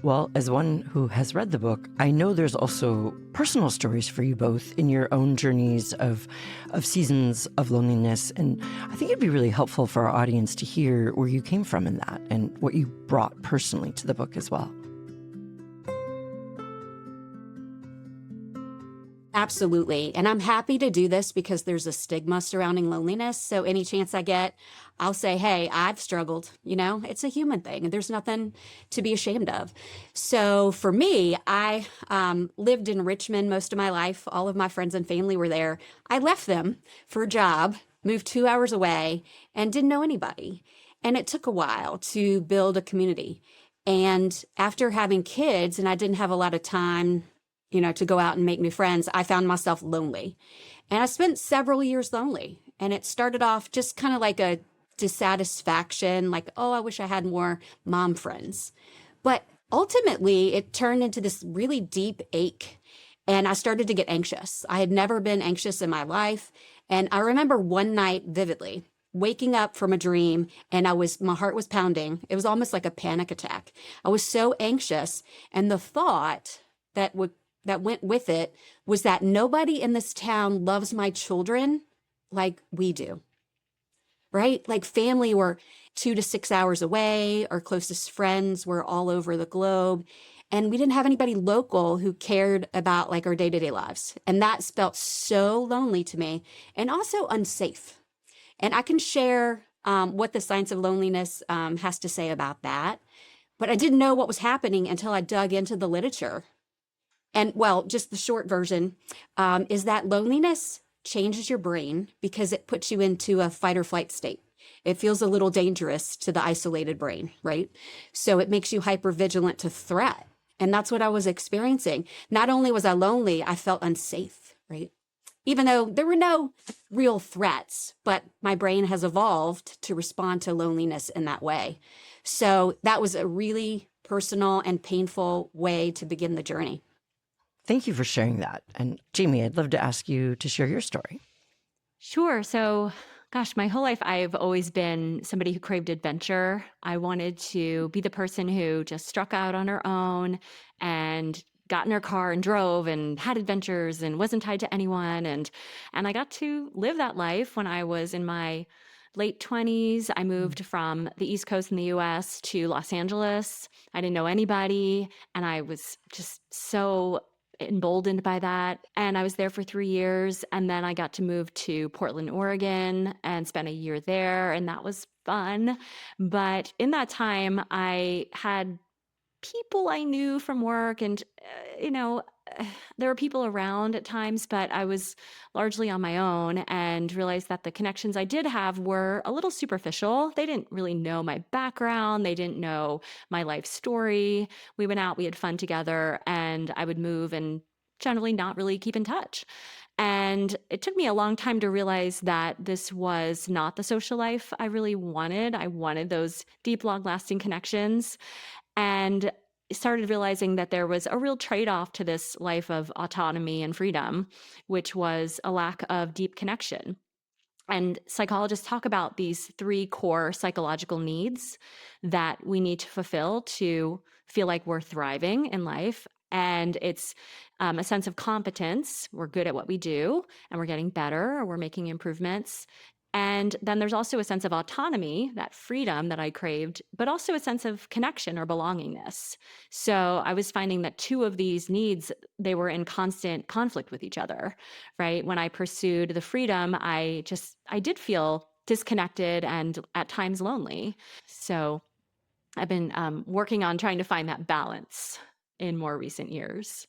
Well, as one who has read the book, I know there's also personal stories for you both in your own journeys of seasons of loneliness. And I think it'd be really helpful for our audience to hear where you came from in that and what you brought personally to the book as well. Absolutely. And I'm happy to do this because there's a stigma surrounding loneliness. So any chance I get, I'll say, hey, I've struggled. It's a human thing and there's nothing to be ashamed of. So for me, I lived in Richmond most of my life. All of my friends and family were there. I left them for a job, moved 2 hours away, and didn't know anybody. And it took a while to build a community. And after having kids, and I didn't have a lot of time to go out and make new friends, I found myself lonely. And I spent several years lonely. And it started off just kind of like a dissatisfaction, like, oh, I wish I had more mom friends. But ultimately, it turned into this really deep ache. And I started to get anxious. I had never been anxious in my life. And I remember one night vividly waking up from a dream and my heart was pounding. It was almost like a panic attack. I was so anxious. And the thought that went with it was that nobody in this town loves my children like we do, right? Like family were 2 to 6 hours away. Our closest friends were all over the globe. And we didn't have anybody local who cared about like our day-to-day lives. And that felt so lonely to me and also unsafe. And I can share what the science of loneliness has to say about that. But I didn't know what was happening until I dug into the literature. And well, just the short version is that loneliness changes your brain because it puts you into a fight or flight state. It feels a little dangerous to the isolated brain, right? So it makes you hypervigilant to threat. And that's what I was experiencing. Not only was I lonely, I felt unsafe, right? Even though there were no real threats, but my brain has evolved to respond to loneliness in that way. So that was a really personal and painful way to begin the journey. Thank you for sharing that. And Jamie, I'd love to ask you to share your story. Sure. So, gosh, my whole life, I've always been somebody who craved adventure. I wanted to be the person who just struck out on her own and got in her car and drove and had adventures and wasn't tied to anyone. And I got to live that life when I was in my late 20s. I moved from the East Coast in the US to Los Angeles. I didn't know anybody. And I was just so emboldened by that. And I was there for 3 years. And then I got to move to Portland, Oregon and spent a year there. And that was fun. But in that time, I had people I knew from work and, there were people around at times, but I was largely on my own and realized that the connections I did have were a little superficial. They didn't really know my background. They didn't know my life story. We went out, we had fun together, and I would move and generally not really keep in touch. And it took me a long time to realize that this was not the social life I really wanted. I wanted those deep, long-lasting connections. And started realizing that there was a real trade-off to this life of autonomy and freedom, which was a lack of deep connection. And psychologists talk about these 3 core psychological needs that we need to fulfill to feel like we're thriving in life. And it's a sense of competence. We're good at what we do and we're getting better or we're making improvements. And then there's also a sense of autonomy, that freedom that I craved, but also a sense of connection or belongingness. So I was finding that 2 of these needs, they were in constant conflict with each other, right? When I pursued the freedom, I did feel disconnected and at times lonely. So I've been working on trying to find that balance in more recent years.